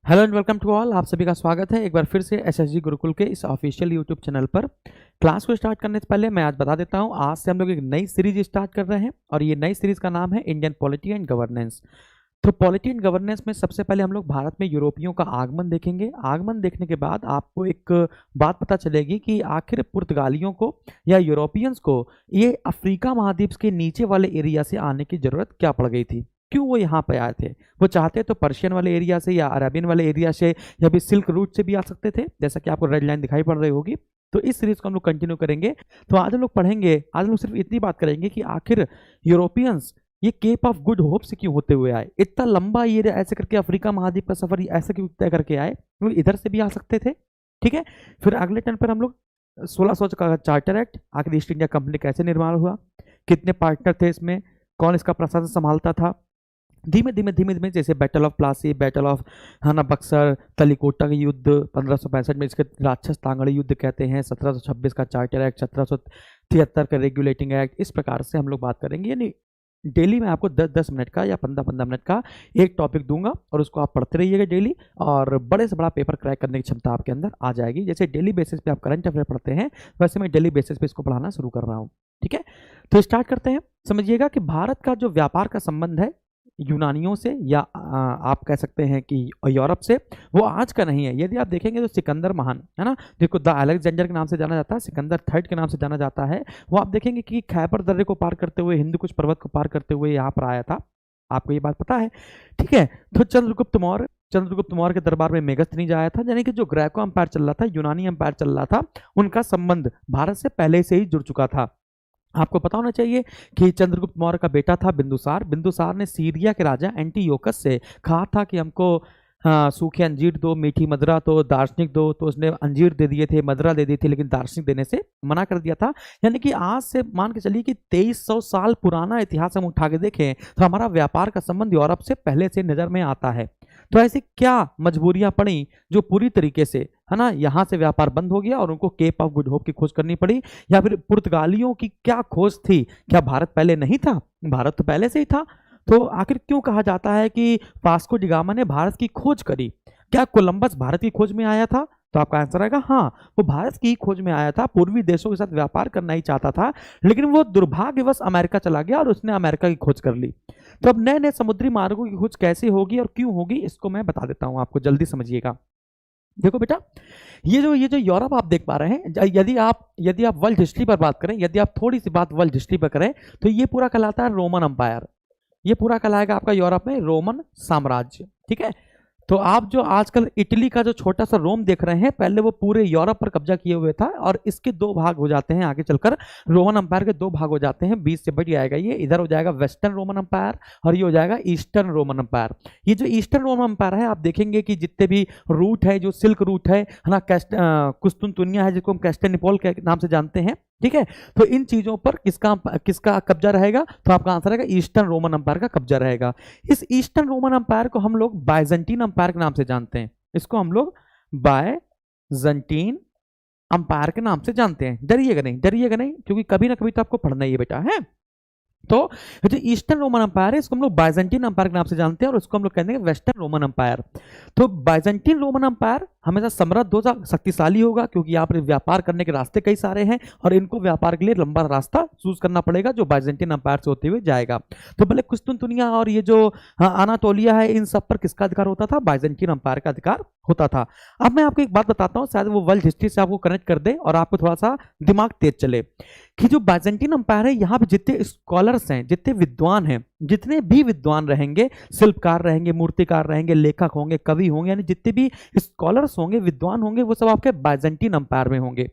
Hello and welcome to all. आप सभी का स्वागत है एक बार फिर से एसएसजी गुरुकुल के इस ऑफिशियल यूट्यूब चैनल पर। क्लास को स्टार्ट करने से पहले मैं आज बता देता हूं, आज से हम लोग एक नई सीरीज स्टार्ट कर रहे हैं और ये नई सीरीज का नाम है इंडियन पॉलिटी एंड गवर्नेंस। तो पॉलिटी एंड गवर्नेंस में सबसे पहले हम लोग भारत में यूरोपियों का आगमन देखेंगे। आगमन देखने के बाद आपको एक बात पता चलेगी कि आखिर पुर्तगालियों को या यूरोपियंस को ये अफ्रीका महाद्वीप के नीचे वाले एरिया से आने की जरूरत क्या पड़ गई थी, क्यों वो यहाँ पे आए थे। वो चाहते तो पर्शियन वाले एरिया से या अरेबियन वाले एरिया से या भी सिल्क रूट से भी आ सकते थे, जैसा कि आपको रेड लाइन दिखाई पड़ रही होगी। तो इस सीरीज को हम लोग कंटिन्यू करेंगे। तो आज हम लोग पढ़ेंगे, आज हम लोग सिर्फ इतनी बात करेंगे कि आखिर यूरोपियंस ये केप ऑफ गुड होप से क्यों होते हुए आए, इतना लंबा ये ऐसे करके अफ्रीका महाद्वीप का सफर ऐसे क्यों तय करके आए, क्योंकि इधर से भी आ सकते थे। ठीक है, फिर अगले टर्न पर हम लोग 1600 का चार्टर एक्ट, आखिर ईस्ट इंडिया कंपनी कैसे निर्माण हुआ, कितने पार्टनर थे इसमें, कौन इसका प्रशासन संभालता था। धीमे धीमे जैसे battle of Plassey, battle of Buxar, Talikota का युद्ध 1565 में, इसके राक्षस तांगड़ी युद्ध कहते हैं, 1726 का चार्टर एक्ट, 1773 का रेगुलेटिंग एक्ट। इस प्रकार से हम लोग बात करेंगे। यानी डेली मैं आपको 10-10 मिनट का या 15-15 मिनट का एक टॉपिक दूंगा और उसको आप पढ़ते रहिएगा डेली, और बड़े से बड़ा पेपर क्रैक करने की क्षमता आपके अंदर आ जाएगी। जैसे डेली बेसिस पे आप करंट अफेयर पढ़ते हैं, वैसे मैं डेली बेसिस पे इसको पढ़ाना शुरू कर रहा हूँ। ठीक है, तो स्टार्ट करते हैं। समझिएगा कि भारत का जो व्यापार का संबंध है यूनानियों से या आप कह सकते हैं कि यूरोप से, वो आज का नहीं है। यदि आप देखेंगे तो सिकंदर महान है ना, जिसको द अलेक्जेंडर के नाम से जाना जाता है, सिकंदर थर्ड के नाम से जाना जाता है, वो आप देखेंगे कि खैबर दर्रे को पार करते हुए, हिंदू कुश पर्वत को पार करते हुए यहाँ पर आया था। आपको ये बात पता है। ठीक है, तो चंद्रगुप्त मौर्य के दरबार में मेगस्थनीज आया था। यानी कि जो ग्रेको एम्पायर चल रहा था, यूनानी एम्पायर चल रहा था, उनका संबंध भारत से पहले से ही जुड़ चुका था। आपको पता होना चाहिए कि चंद्रगुप्त मौर्य का बेटा था बिंदुसार। बिंदुसार ने सीरिया के राजा एंटीयोकस से कहा था कि हमको सूखे अंजीर दो, मीठी मदरा दो, दार्शनिक दो। तो उसने अंजीर दे दिए थे, मदरा दे दी थी, लेकिन दार्शनिक देने से मना कर दिया था। यानी कि आज से मान के चलिए कि 2300 साल पुराना इतिहास हम उठा के देखें तो हमारा व्यापार का संबंध यूरोप से पहले से नजर में आता है। तो ऐसी क्या मजबूरियां पड़ी जो पूरी तरीके से है ना यहाँ से व्यापार बंद हो गया और उनको केप ऑफ गुड होप की खोज करनी पड़ी, या फिर पुर्तगालियों की क्या खोज थी। क्या भारत पहले नहीं था? भारत तो पहले से ही था। तो आखिर क्यों कहा जाता है कि वास्को डी गामा ने भारत की खोज करी? क्या कोलंबस भारत की खोज में आया था? तो आपका आंसर आएगा हाँ, वो भारत की खोज में आया था, पूर्वी देशों के साथ व्यापार करना ही चाहता था, लेकिन वो दुर्भाग्यवश अमेरिका चला गया और उसने अमेरिका की खोज कर ली। तो अब नए नए समुद्री मार्गों की खोज कैसे होगी और क्यों होगी, इसको मैं बता देता हूं आपको, जल्दी समझिएगा। देखो बेटा, ये जो यूरोप आप देख पा रहे हैं, यदि आप वर्ल्ड हिस्ट्री पर बात करें, यदि आप थोड़ी सी बात वर्ल्ड हिस्ट्री पर करें, तो ये पूरा कहलाता है रोमन अंपायर। ये पूरा कहलाएगा आपका यूरोप में रोमन साम्राज्य। ठीक है, तो आप जो आजकल इटली का जो छोटा सा रोम देख रहे हैं, पहले वो पूरे यूरोप पर कब्जा किए हुए था और इसके दो भाग हो जाते हैं आगे चलकर। रोमन अंपायर के दो भाग हो जाते हैं, बीच से बढ़ जाएगा ये, इधर हो जाएगा वेस्टर्न रोमन अंपायर और ये हो जाएगा ईस्टर्न रोमन अंपायर। ये जो ईस्टर्न रोमन अंपायर है, आप देखेंगे कि जितने भी रूट है, जो सिल्क रूट है ना, कुस्तुनतुनिया है जिसको हम कैस्टेनिपोल के नाम से जानते हैं। ठीक है, तो इन चीजों पर किसका कब्जा रहेगा? तो आपका आंसर रहेगा ईस्टर्न रोमन अंपायर का कब्जा रहेगा। इस ईस्टर्न रोमन अंपायर को हम लोग बाइजेंटीन अंपायर के नाम से जानते हैं। इसको हम लोग बाइजेंटीन अंपायर के नाम से जानते हैं। डरिएगा नहीं, क्योंकि कभी ना कभी तो आपको पढ़ना ही है बेटा है। तो जो ईस्टर्न रोमन अंपायर है, इसको हम लोग बाइजेंटीन अंपायर के नाम से जानते हैं और उसको हम लोग कहते हैं वेस्टर्न रोमन अंपायर। तो बाइजेंटीन रोमन अंपायर हमेशा समृद्ध होगा, शक्तिशाली होगा, क्योंकि यहाँ पर व्यापार करने के रास्ते कई सारे हैं और इनको व्यापार के लिए लंबा रास्ता चूज करना पड़ेगा जो बाइजेंटीन अंपायर से होते हुए जाएगा। तो भले कुस्तुनतुनिया और ये जो अनातोलिया है, इन सब पर किसका अधिकार होता था? बाइजेंटीन अंपायर का अधिकार होता था। अब मैं आपको एक बात बताता हूँ, शायद वो वर्ल्ड हिस्ट्री से आपको कनेक्ट कर दे और आपको थोड़ा सा दिमाग तेज चले कि जो बाइजेंटीन अंपायर है, यहाँ पे जितने स्कॉलर्स हैं, जितने विद्वान हैं, जितने भी विद्वान रहेंगे, शिल्पकार रहेंगे, मूर्तिकार रहेंगे, लेखक होंगे, कवि होंगे, यानी जितने भी स्कॉलर्स होंगे, विद्वान होंगे, वो सब आपके बाइजेंटीन अंपायर में होंगे।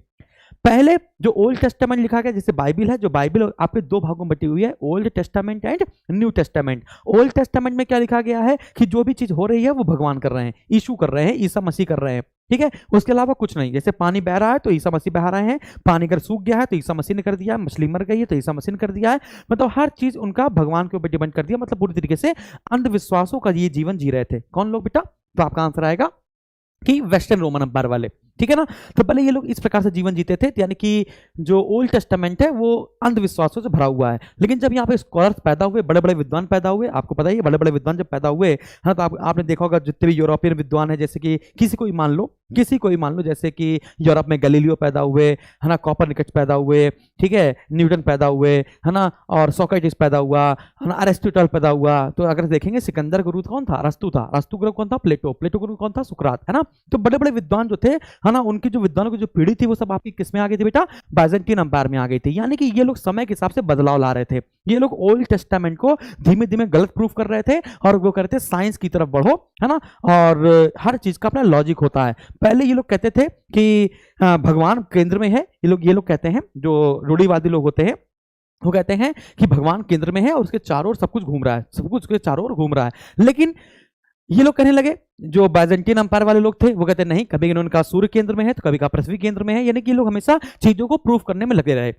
पहले जो ओल्ड टेस्टामेंट लिखा गया, जैसे बाइबिल है, जो बाइबिल आपके दो भागों में बटी हुई है, old testament and new testament. Old testament में क्या लिखा गया है कि जो भी चीज हो रही है वो भगवान कर रहे हैं, यीशु कर रहे हैं, ईसा मसीह कर रहे हैं। ठीक है, उसके अलावा कुछ नहीं। जैसे पानी बह रहा है तो ईसा मसीह बहा रहे हैं, पानी अगर सूख गया है तो ईसा मसीह ने कर दिया है, मछली मर गई है तो ईसा मसीह ने कर दिया है। मतलब हर चीज उनका भगवान के ऊपर डिपेंड कर दिया। मतलब पूरी तरीके से अंधविश्वासों का ये जीवन जी रहे थे। कौन लोग बेटा? तो आपका आंसर आएगा कि वेस्टर्न रोमन अंपायर वाले। ठीक है ना। तो पहले ये लोग इस प्रकार से जीवन जीते थे, यानी कि जो ओल्ड टेस्टामेंट है वो अंधविश्वासों से भरा हुआ है। लेकिन जब यहाँ पे स्कॉलर्स पैदा हुए, बड़े बड़े विद्वान पैदा हुए, आपको पता ही है बड़े बड़े विद्वान जब पैदा हुए है तो आपने देखा होगा जितने भी यूरोपियन विद्वान है, जैसे कि किसी को ही मान लो जैसे कि यूरोप में गैलीलियो पैदा हुए, है ना, कॉपरनिकस पैदा हुए, ठीक है, न्यूटन पैदा हुए, है ना, और सोक्रेटिस पैदा हुआ, है ना, अरिस्टोटल पैदा हुआ। तो अगर देखेंगे सिकंदर गुरु कौन था? अरस्तु था। अरस्तु गुरु कौन था? प्लेटो गुरु कौन था? सुकरात, है ना। तो बड़े बड़े विद्वान जो थे, है ना, उनकी जो विद्वानों की जो पीढ़ी थी वो सब आपकी किस में आ गई थी बेटा? बाइजेंटीन अंपायर में आ गई थी। यानी कि ये लोग समय के हिसाब से बदलाव ला रहे थे। ये लोग ओल्ड टेस्टामेंट को धीमे धीमे गलत प्रूफ कर रहे थे और वो कहते थे साइंस की तरफ बढ़ो, है ना, और हर चीज का अपना लॉजिक होता है। पहले ये लोग कहते थे कि भगवान केंद्र में है। ये लोग कहते हैं, जो रूढ़िवादी लोग होते हैं वो कहते हैं कि भगवान केंद्र में है और उसके चारों ओर सब कुछ घूम रहा है, सब कुछ उसके चारों ओर घूम रहा है। लेकिन ये लोग कहने लगे, जो बाइजेंटीन अंपायर वाले लोग थे वो कहते नहीं, कभी उनका सूर्य केंद्र में है तो कभी का पृथ्वी केंद्र में है। यानी कि ये लोग हमेशा चीजों को प्रूफ करने में लगे रहे।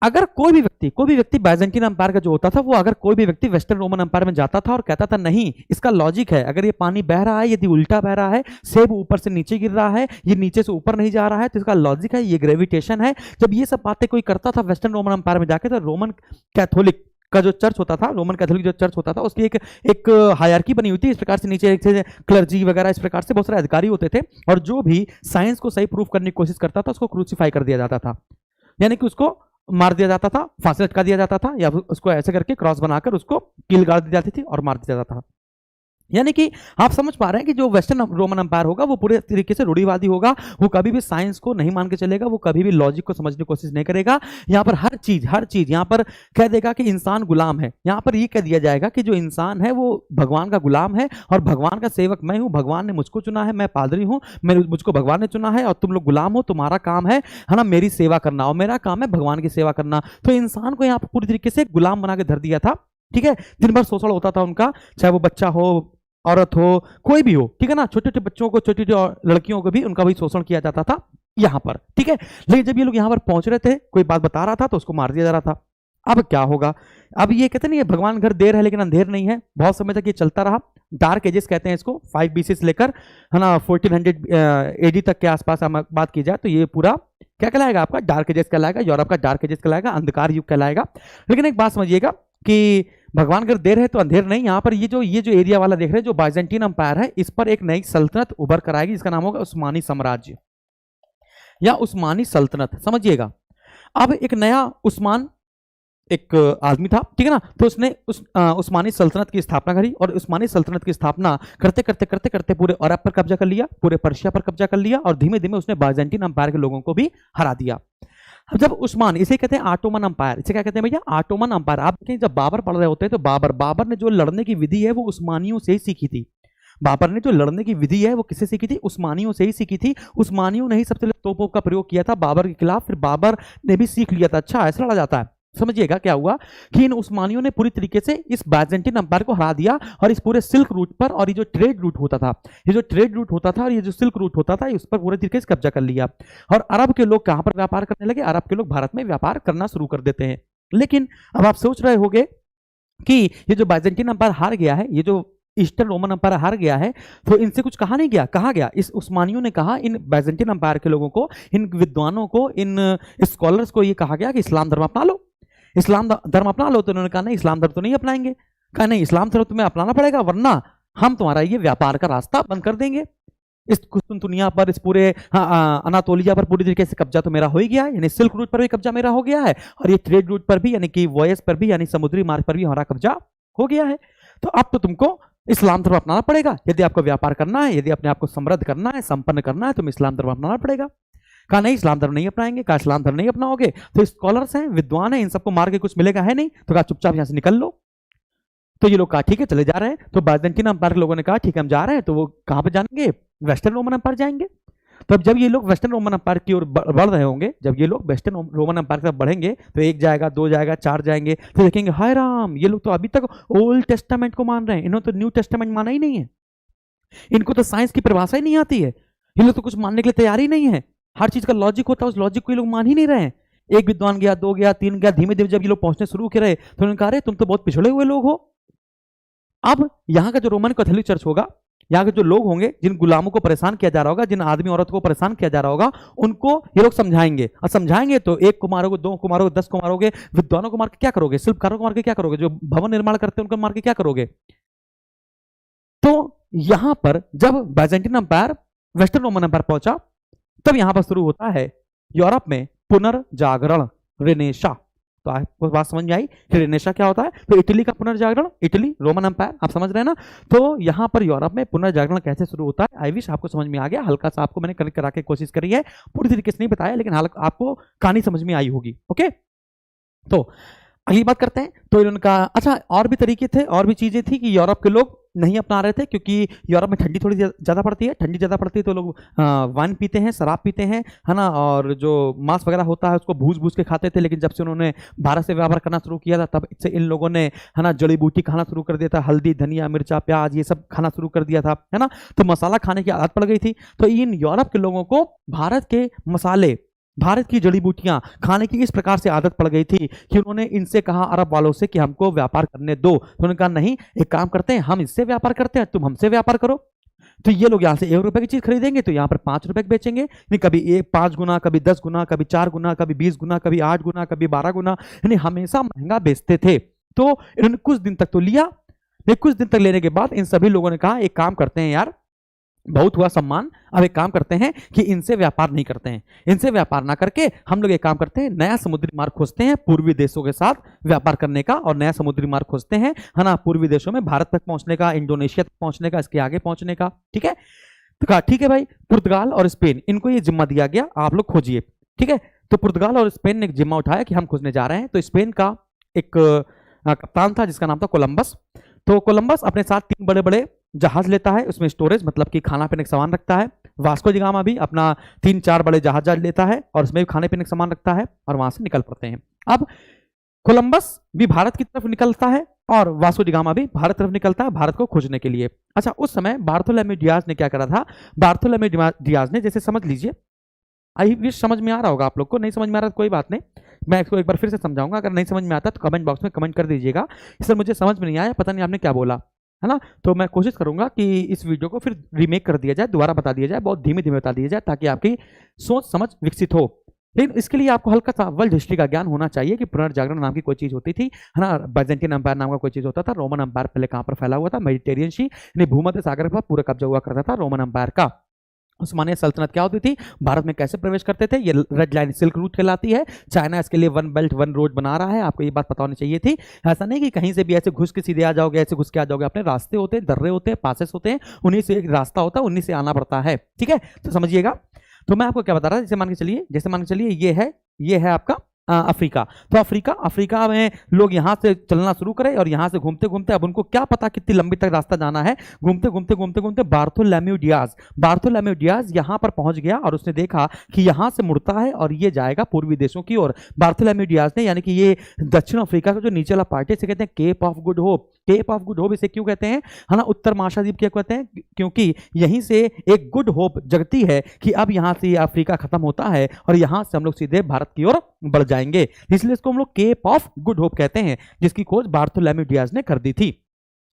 अगर कोई भी व्यक्ति बाइजेंटीन अंपायर का जो होता था, वो अगर कोई भी व्यक्ति वेस्टर्न रोमन अंपायर में जाता था और कहता था नहीं, इसका लॉजिक है, अगर ये पानी बह रहा है, यदि उल्टा बह रहा है, सेब ऊपर से नीचे गिर रहा है, ये नीचे से ऊपर नहीं जा रहा है, तो इसका लॉजिक है, ये ग्रेविटेशन है। जब ये सब बातें कोई करता था वेस्टर्न रोमन अंपायर में जाके, तो रोमन कैथोलिक का जो चर्च होता था, रोमन कैथोलिक जो चर्च होता था, उसकी एक हायरार्की बनी हुई थी। इस प्रकार से नीचे क्लर्जी वगैरह इस प्रकार से बहुत सारे अधिकारी होते थे, और जो भी साइंस को सही प्रूफ करने की कोशिश करता था उसको क्रूसीफाई कर दिया जाता था, यानी कि उसको मार दिया जाता था, फांसी लटका दिया जाता था, या उसको ऐसे करके क्रॉस बनाकर उसको कील गाड़ दी जाती थी और मार दिया जाता था। यानी कि आप समझ पा रहे हैं कि जो वेस्टर्न रोमन अंपायर होगा वो पूरे तरीके से रूढ़िवादी होगा। वो कभी भी साइंस को नहीं मान के चलेगा, वो कभी भी लॉजिक को समझने की कोशिश नहीं करेगा। यहाँ पर हर चीज यहाँ पर कह देगा कि इंसान गुलाम है। यहाँ पर ये कह दिया जाएगा कि जो इंसान है वो भगवान का गुलाम है और भगवान का सेवक मैं हूँ, भगवान ने मुझको चुना है, मैं पादरी हूँ, मुझको भगवान ने चुना है और तुम लोग गुलाम हो, तुम्हारा काम है ना मेरी सेवा करना और मेरा काम है भगवान की सेवा करना। तो इंसान को यहाँ पर पूरी तरीके से गुलाम बना के धर दिया था। ठीक है, दिन भर शोषण होता था उनका, चाहे वो बच्चा हो, औरत हो, कोई भी हो, ठीक है ना, छोटे छोटे बच्चों को, छोटी छोटी लड़कियों को भी उनका भी शोषण किया जाता था यहाँ पर। ठीक है, लेकिन जब ये लोग यहाँ पर पहुंच रहे थे, कोई बात बता रहा था तो उसको मार दिया जा रहा था। अब क्या होगा? अब ये कहते नहीं है भगवान घर देर है लेकिन अंधेर नहीं है। बहुत समय तक ये चलता रहा। डार्क एजेस कहते हैं इसको, 5 BC से लेकर, है ना, 1400 AD तक के आसपास बात की जाए तो ये पूरा क्या कहलाएगा? आपका डार्क एजेस कहलाएगा, यूरोप का डार्क एजेस कहलाएगा, अंधकार युग कहलाएगा। लेकिन एक बात समझिएगा कि भगवान अगर देर है तो अंधेर नहीं। यहाँ पर ये जो एरिया वाला देख रहे हैं, जो बाइजेंटीन अंपायर है, इस पर एक नई सल्तनत उभर कर आएगी, जिसका नाम होगा उस्मानी साम्राज्य या उस्मानी सल्तनत। समझिएगा, अब एक नया उस्मान एक आदमी था, ठीक है ना, तो उसने उस्मानी सल्तनत की स्थापना करी और उस्मानी सल्तनत की स्थापना करते करते करते करते पूरे अरब पर कब्जा कर लिया, पूरे पर्शिया पर कब्जा कर लिया और धीमे धीमे उसने बाइजेंटीन अंपायर के लोगों को भी हरा दिया। जब उस्मान, इसे कहते हैं ऑटोमन अंपायर, इसे क्या कहते हैं भैया? Ottoman umpire. आप देखें जब बाबर पढ़ रहे होते हैं तो बाबर ने जो लड़ने की विधि है वो उस्मानियों से ही सीखी थी। बाबर ने जो लड़ने की विधि है वो किससे सीखी थी? उस्मानियों से ही सीखी थी। उस्मानियों ने ही सबसे पहले तोपों का प्रयोग किया था बाबर के खिलाफ, फिर बाबर ने भी सीख लिया था अच्छा ऐसा लड़ा जाता है। समझिएगा क्या हुआ कि इन उस्मानियों ने पूरी तरीके से इस बाइजेंटीन अंपायर को हरा दिया और इस पूरे सिल्क रूट पर, और ये जो ट्रेड रूट होता था, और ये जो सिल्क रूट होता था, उस पर पूरे तरीके से कब्जा कर लिया। और अरब के लोग कहां पर व्यापार करने लगे? अरब के लोग भारत में व्यापार करना शुरू कर देते हैं। लेकिन अब आप सोच रहे होंगे कि ये जो बाइजेंटीन अंपायर हार गया है, ये जो ईस्टर्न रोमन अंपायर हार गया है, तो इनसे कुछ कहा नहीं गया। कहा गया, इस उस्मानियों ने कहा, इन बाइजेंटीन अंपायर के लोगों को, इन विद्वानों को, इन स्कॉलर्स को ये कहा गया कि इस्लाम धर्म अपना लो, इस्लाम धर्म अपना लो। तो उन्होंने कहा नहीं, इस्लाम धर्म तो नहीं अपनाएंगे। कहा नहीं, इस्लाम धर्म तुम्हें अपनाना पड़ेगा वरना हम तुम्हारा ये व्यापार का रास्ता बंद कर देंगे। इस कुस्तुनतुनिया पर, इस पूरे अनातोलिया पर पूरी तरीके से कब्जा तो मेरा हो ही गया है, यानी सिल्क रूट पर भी कब्जा मेरा हो गया है और ये ट्रेड रूट पर भी, यानी कि वॉयस पर भी, यानी समुद्री मार्ग पर भी हमारा कब्जा हो गया है। तो अब तो तुमको इस्लाम धर्म अपनाना पड़ेगा। यदि आपको व्यापार करना है, यदि अपने आप को समृद्ध करना है, संपन्न करना है, तो इस्लाम धर्म अपनाना पड़ेगा। कहा नहीं, इस्लाम धर्म नहीं अपनाएंगे। कहा इस्लाम धर्म नहीं अपनाओगे तो स्कॉलर्स हैं, विद्वान हैं, इन सबको मार के कुछ मिलेगा है नहीं। तो कहा चुपचाप यहां से निकल लो। तो ये लोग कहा ठीक है चले जा रहे हैं। तो बाइजेंटीन अंपायर के लोगों ने कहा ठीक है हम जा रहे हैं। तो वो कहां पर जाएंगे? वेस्टर्न रोमन अंपायर जाएंगे। तो अब जब ये लोग वेस्टर्न रोमन अंपायर की ओर बढ़ रहे होंगे, जब ये लोग वेस्टर्न रोमन अंपायर की तरफ बढ़ेंगे, तो 1 जाएगा, 2 जाएगा, 4 जाएंगे, तो देखेंगे हाय राम, ये लोग तो अभी तक ओल्ड टेस्टामेंट को मान रहे हैं, इन्होंने तो न्यू टेस्टामेंट माना ही नहीं है, इनको तो साइंस की परिभाषा ही नहीं आती है, ये लोग तो कुछ मानने के लिए तैयार ही नहीं है। हर चीज का लॉजिक होता है, उस लॉजिक को ये लोग मान ही नहीं रहे हैं। एक विद्वान गया, 2 गया, 3 गया, धीमे धीमे जब ये लोग पहुंचने शुरू कर रहे तो उन्होंने कहा तुम तो बहुत पिछड़े हुए लोग हो। अब यहाँ का जो रोमन कैथोलिक चर्च होगा यहाँ के जो लोग होंगे, जिन गुलामों को परेशान किया जा रहा होगा, जिन आदमी औरत को परेशान किया जा रहा होगा, उनको ये लोग समझाएंगे। और समझाएंगे तो एक को मारोगे, दो को मारोगे, 10 को मारोगे, विद्वानों को मार के क्या करोगे, शिल्पकारों को मार के क्या करोगे, जो भवन निर्माण करते हैं उनको मार के क्या करोगे। तो यहां पर जब Byzantine umpire western Roman umpire पहुंचा, तब यहां पर शुरू होता है यूरोप में पुनर्जागरण, रेनेसा। तो आपको बात समझ में आई कि रेनेसा क्या होता है। तो इटली का पुनर्जागरण, इटली रोमन अंपायर, आप समझ रहे हैं ना। तो यहां पर यूरोप में पुनर्जागरण कैसे शुरू होता है, आई विश आपको समझ में आ गया। हल्का सा आपको मैंने कनेक्ट करा के कोशिश करी है, पूरी तरीके से नहीं बताया, लेकिन आपको कहानी समझ में आई होगी। ओके, तो अगली बात करते हैं। तो इनका अच्छा और भी तरीके थे, और भी चीजें थी कि यूरोप के लोग नहीं अपना रहे थे, क्योंकि यूरोप में ठंडी थोड़ी ज्यादा पड़ती है। ठंडी ज्यादा पड़ती है तो लोग वाइन पीते हैं, शराब पीते हैं, है ना, और जो मांस वगैरह होता है उसको भूज भूज के खाते थे। लेकिन जब से उन्होंने भारत से व्यापार करना शुरू किया था, तब से इन लोगों ने, है ना, जड़ी बूटी खाना शुरू कर दिया था। हल्दी, धनिया, मिर्चा, प्याज, ये सब खाना शुरू कर दिया था, है ना। तो मसाला खाने की आदत पड़ गई थी। तो इन यूरोप के लोगों को भारत के मसाले, भारत की जड़ी बूटियां खाने की इस प्रकार से आदत पड़ गई थी कि उन्होंने इनसे कहा, अरब वालों से, कि हमको व्यापार करने दो। तो उन्होंने कहा नहीं, एक काम करते हैं, हम इससे व्यापार करते हैं, तुम हमसे व्यापार करो। तो ये लोग यहाँ से 1 रुपए की चीज खरीदेंगे तो यहाँ पर 5 रुपए की बेचेंगे। नहीं, कभी 5 गुना, कभी 10 गुना, कभी 4 गुना, कभी 20 गुना, कभी 8 गुना, कभी 12 गुना, यानी हमेशा महंगा बेचते थे। तो इन्होंने कुछ दिन तक तो लिया। कुछ दिन तक लेने के बाद इन सभी लोगों ने कहा, एक काम करते हैं यार, बहुत हुआ सम्मान, अब एक काम करते हैं कि इनसे व्यापार नहीं करते हैं। इनसे व्यापार ना करके हम लोग एक काम करते हैं, नया समुद्री मार्ग खोजते हैं पूर्वी देशों के साथ व्यापार करने का, और नया समुद्री मार्ग खोजते हैं, है ना, पूर्वी देशों में भारत तक पहुंचने का, इंडोनेशिया तक पहुंचने का, इसके आगे पहुंचने का। ठीक है, तो कहा ठीक है भाई, पुर्तगाल और स्पेन, इनको ये जिम्मा दिया गया, आप लोग खोजिए। ठीक है, तो पुर्तगाल और स्पेन ने एक जिम्मा उठाया कि हम खोजने जा रहे हैं। तो स्पेन का एक कप्तान था जिसका नाम था कोलंबस। तो कोलंबस अपने साथ 3 बड़े बड़े जहाज लेता है, उसमें स्टोरेज मतलब कि खाना पीने का सामान रखता है। वास्को डी गामा भी अपना 3-4 बड़े जहाज लेता है और उसमें भी खाने पीने का सामान रखता है, और वहां से निकल पड़ते हैं। अब कोलंबस भी भारत की तरफ निकलता है और वास्को डी गामा भी भारत तरफ निकलता है, भारत को खोजने के लिए। अच्छा, उस समय बार्थोलोमेव डियाज ने क्या करा था, बार्थोलोमेव डियाज ने, जैसे समझ लीजिए, आई विश समझ में आ रहा होगा आप लोग को, नहीं समझ में आ रहा तो कोई बात नहीं, मैं इसको एक बार फिर से समझाऊंगा। अगर नहीं समझ में आता तो कमेंट बॉक्स में कमेंट कर दीजिएगा, सर मुझे समझ में नहीं आया, पता नहीं आपने क्या बोला, है ना। तो मैं कोशिश करूंगा कि इस वीडियो को फिर रीमेक कर दिया जाए, दोबारा बता दिया जाए, बहुत धीमे धीमे बता दिया जाए, ताकि आपकी सोच समझ विकसित हो। लेकिन इसके लिए आपको हल्का सा वर्ल्ड हिस्ट्री का ज्ञान होना चाहिए कि पुनर्जागरण नाम की कोई चीज होती थी, है ना, बाइजेंटाइन अंपायर नाम का कोई चीज होता था, रोमन अंपायर पहले कहां पर फैला हुआ था, मेडिटेरियन सी, यानी भूमध्य सागर पर पूरा कब्जा हुआ करता था रोमन अंपायर का। उस्मानिया सल्तनत क्या होती थी, भारत में कैसे प्रवेश करते थे, ये रेड लाइन सिल्क रूट कहलाती है। चाइना इसके लिए 1 बेल्ट 1 रोड बना रहा है, आपको ये बात पता होनी चाहिए थी। ऐसा नहीं कि कहीं से भी ऐसे घुस के सीधे आ जाओगे, ऐसे घुस के आ जाओगे, अपने रास्ते होते हैं, दर्रे होते हैं, पासेस होते हैं, उन्हीं से एक रास्ता होता है, उन्हीं से आना पड़ता है। ठीक है, तो समझिएगा। तो मैं आपको क्या बता रहा था, जैसे मान के चलिए ये है आपका अफ्रीका। तो अफ्रीका में लोग यहाँ से चलना शुरू करें, और यहाँ से घूमते घूमते, अब उनको क्या पता कितनी लंबी तक रास्ता जाना है, घूमते बार्थोलोमेव डियाज यहाँ पर पहुंच गया, और उसने देखा कि यहाँ से मुड़ता है और ये जाएगा पूर्वी देशों की ओर। बार्थोलोमेव डियाज ने, यानी कि ये दक्षिण अफ्रीका का जो नीचे वाला पार्ट है, इसे कहते हैं Cape of Good Hope. Cape of Good Hope इसे क्यों कहते हैं, है ना, उत्तर महासादीप क्या कहते हैं, क्योंकि यहीं से एक गुड होप जगती है कि अब यहाँ से अफ्रीका खत्म होता है और यहाँ से हम लोग सीधे भारत की ओर बढ़ जाएंगे, इसलिए इसको हम लोग केप ऑफ गुड होप कहते हैं, जिसकी खोज बार्थोलोमेव डियाज ने कर दी थी।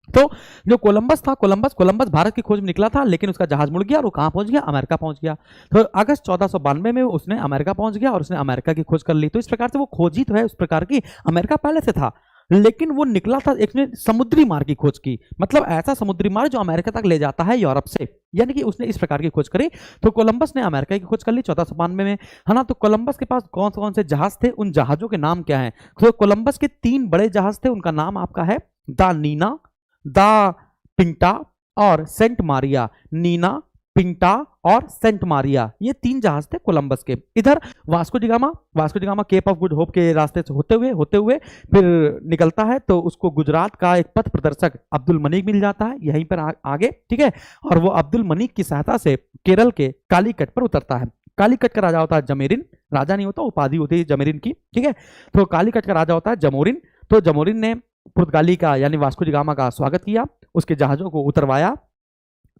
तो जो कोलंबस था, कोलंबस भारत की खोज में निकला था, लेकिन उसका जहाज मुड़ गया और वो कहां पहुंच गया, अमेरिका पहुंच गया। तो अगस्त 1492 में उसने अमेरिका पहुंच गया और उसने अमेरिका की खोज कर ली। तो इस प्रकार से वो खोजी तो है उस प्रकार की, अमेरिका पहले से था, लेकिन वो निकला था एक ने समुद्री मार्ग की खोज की, मतलब ऐसा समुद्री मार्ग जो अमेरिका तक ले जाता है यूरोप से, यानी कि उसने इस प्रकार की खोज करी। तो कोलंबस ने अमेरिका की खोज कर ली 1492 में, है ना। तो कोलंबस के पास कौन से जहाज थे, उन जहाजों के नाम क्या हैं। तो कोलंबस के 3 बड़े जहाज थे, उनका नाम आपका है द नीना, द पिंटा और सेंट मारिया। नीना, पिंटा और सेंट मारिया, ये 3 जहाज थे कोलंबस के। इधर Vasco da Gama Cape of Good Hope के रास्ते से होते हुए फिर निकलता है, तो उसको गुजरात का एक पथ प्रदर्शक अब्दुल मनीक मिल जाता है यहीं पर आगे। ठीक है, और वो अब्दुल मनीक की सहायता से केरल के कालीकट पर उतरता है। कालीकट का राजा होता है जमेरिन, राजा नहीं होता, उपाधि होती है जमेरिन की। ठीक है, तो कालीकट का राजा होता है जमोरिन। तो जमोरिन ने पुर्तगाली का यानी वास्को डी गामा का स्वागत किया, उसके जहाजों को उतरवाया।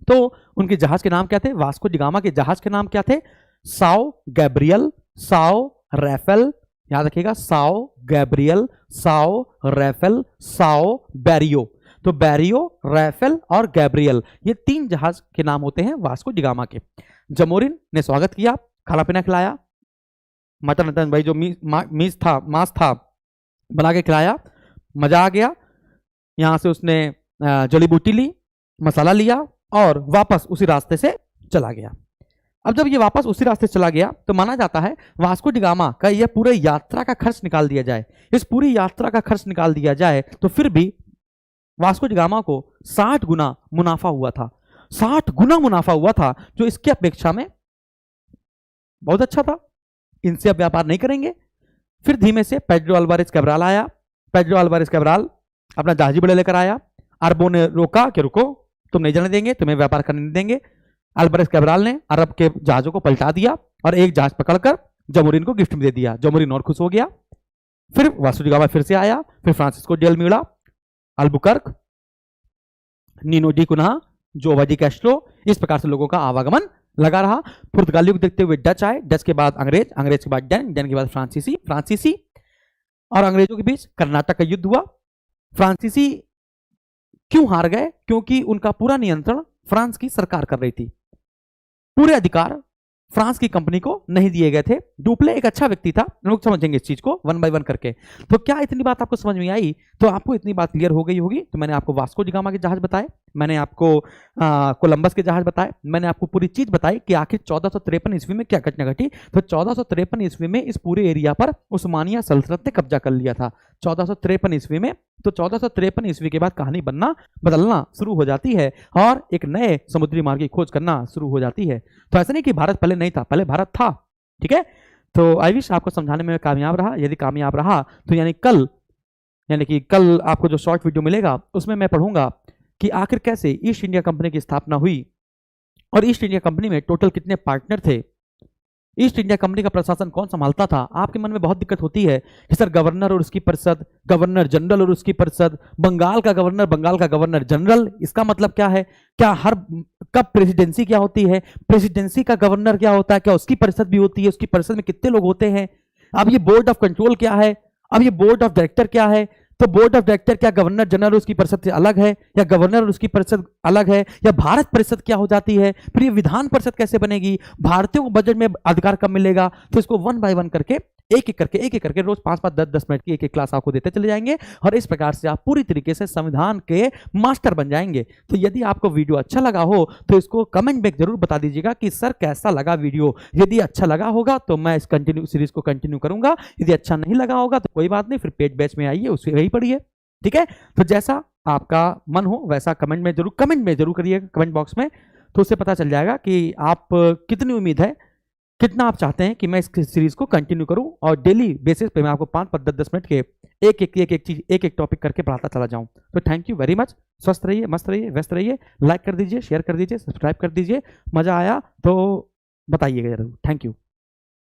तो उनके जहाज के नाम क्या थे, वास्को डी गामा के जहाज के नाम क्या थे, साओ गैब्रियल, साओ रैफेल, याद रखिएगा, Sao Gabriel, Sao Raphael, Sao Berio. तो बैरियो, राफेल और गैब्रियल, ये 3 जहाज के नाम होते हैं वास्को डी गामा के। जमोरिन ने स्वागत किया, खाना पीना खिलाया, मटन वटन भाई जो मांस था बना के खिलाया, मजा आ गया। यहां से उसने जड़ी बूटी ली, मसाला लिया और वापस उसी रास्ते से चला गया। अब जब ये वापस उसी रास्ते से चला गया तो माना जाता है वास्को डी गामा का यह पूरे यात्रा का खर्च निकाल दिया जाए, इस पूरी यात्रा का खर्च निकाल दिया जाए तो फिर भी वास्को डी गामा को 60 गुना मुनाफा हुआ था। 60 गुना मुनाफा हुआ था, जो इसके अपेक्षा में बहुत अच्छा था। इनसे अब व्यापार नहीं करेंगे। फिर धीमे से पेड्रो अल्वारेज कैब्राल आया। पेड्रो अल्वारेज कैब्राल अपना जहाजी बड़े लेकर आया। अरबों ने रोका कि रुको, तुम नहीं जाने देंगे, तुम्हें व्यापार करने नहीं देंगे। अल्वारेज कैब्राल ने अरब के जहाजों को पलटा दिया और एक जहाज पकड़कर जमोरिन को गिफ्ट में दे दिया। जमोरिन और खुश हो गया। फिर वास्को डी गामा फिर से आया। फिर Francisco de Almeida, Albuquerque, Nino de Cunha, Joao de Castro, इस प्रकार से लोगों का आवागमन लगा रहा। पुर्तगालियों को देखते हुए डच आए, डच के बाद अंग्रेज, अंग्रेज के बाद डेन, डेन के बाद फ्रांसीसी, फ्रांसीसी और अंग्रेजों के बीच कर्नाटक का युद्ध हुआ। फ्रांसीसी क्यों हार गए? क्योंकि उनका पूरा नियंत्रण फ्रांस की सरकार कर रही थी। पूरे अधिकार फ्रांस की कंपनी को नहीं दिए गए थे। डुप्ले एक अच्छा व्यक्ति था, लोग समझेंगे इस चीज को वन बाय वन करके। तो क्या इतनी बात आपको समझ में आई? तो आपको इतनी बात क्लियर हो गई होगी। तो मैंने आपको वास्को डी गामा के जहाज बताए, मैंने आपको कोलंबस के जहाज बताए, मैंने आपको पूरी चीज बताई कि आखिर 1453 ईस्वी में क्या घटना घटी। तो 1453 ईस्वी में इस पूरे एरिया पर उस्मानिया सल्तनत ने कब्जा कर लिया था। 1453 ईस्वी में। तो 1453 ईस्वी के बाद कहानी बनना बदलना शुरू हो जाती है और एक नए समुद्री मार्ग की खोज करना शुरू हो जाती है। तो ऐसा नहीं कि भारत पहले नहीं था, पहले भारत था। ठीक है, तो आई विश आपको समझाने में कामयाब रहा। यदि कामयाब रहा तो यानी कि कल आपको जो शॉर्ट वीडियो मिलेगा उसमें मैं पढ़ूंगा कि आखिर कैसे ईस्ट इंडिया कंपनी की स्थापना हुई और ईस्ट इंडिया कंपनी में टोटल कितने पार्टनर थे, ईस्ट इंडिया कंपनी का प्रशासन कौन संभालता था। आपके मन में बहुत दिक्कत होती है कि सर गवर्नर और उसकी परिषद, गवर्नर जनरल और उसकी परिषद, बंगाल का गवर्नर, बंगाल का गवर्नर जनरल, इसका मतलब क्या है? क्या कब प्रेसिडेंसी क्या होती है, प्रेसिडेंसी का गवर्नर क्या होता है, क्या उसकी परिषद भी होती है, उसकी परिषद में कितने लोग होते हैं, अब ये बोर्ड ऑफ कंट्रोल क्या है, अब ये बोर्ड ऑफ डायरेक्टर क्या है। तो बोर्ड ऑफ डायरेक्टर क्या गवर्नर जनरल उसकी परिषद से अलग है, या गवर्नर और उसकी परिषद अलग है, या भारत परिषद क्या हो जाती है, फिर ये विधान परिषद कैसे बनेगी, भारतीयों को बजट में अधिकार कब मिलेगा। तो इसको वन बाय वन करके एक एक करके रोज 5-5 10-10 मिनट की एक क्लास आपको देते चले जाएंगे और इस प्रकार से आप पूरी तरीके से संविधान के मास्टर बन जाएंगे। तो यदि आपको वीडियो अच्छा लगा हो तो इसको कमेंट में जरूर बता दीजिएगा कि सर कैसा लगा वीडियो। यदि अच्छा लगा होगा तो मैं इस सीरीज को कंटिन्यू करूंगा, यदि अच्छा नहीं लगा होगा तो कोई बात नहीं, फिर पेड बैच में आइए, उससे वही पढ़िए। ठीक है, तो जैसा आपका मन हो वैसा कमेंट में जरूर करिएगा, कमेंट बॉक्स में, तो उससे पता चल जाएगा कि आप कितनी उम्मीद है, कितना आप चाहते हैं कि मैं इस सीरीज को कंटिन्यू करूं और डेली बेसिस पे मैं आपको 5-5 10-10 मिनट के एक टॉपिक करके पढ़ाता चला जाऊं। तो थैंक यू वेरी मच। स्वस्थ रहिए, मस्त रहिए, व्यस्त रहिए। लाइक कर दीजिए, शेयर कर दीजिए, सब्सक्राइब कर दीजिए। मजा आया तो बताइएगा जरूर। Thank you.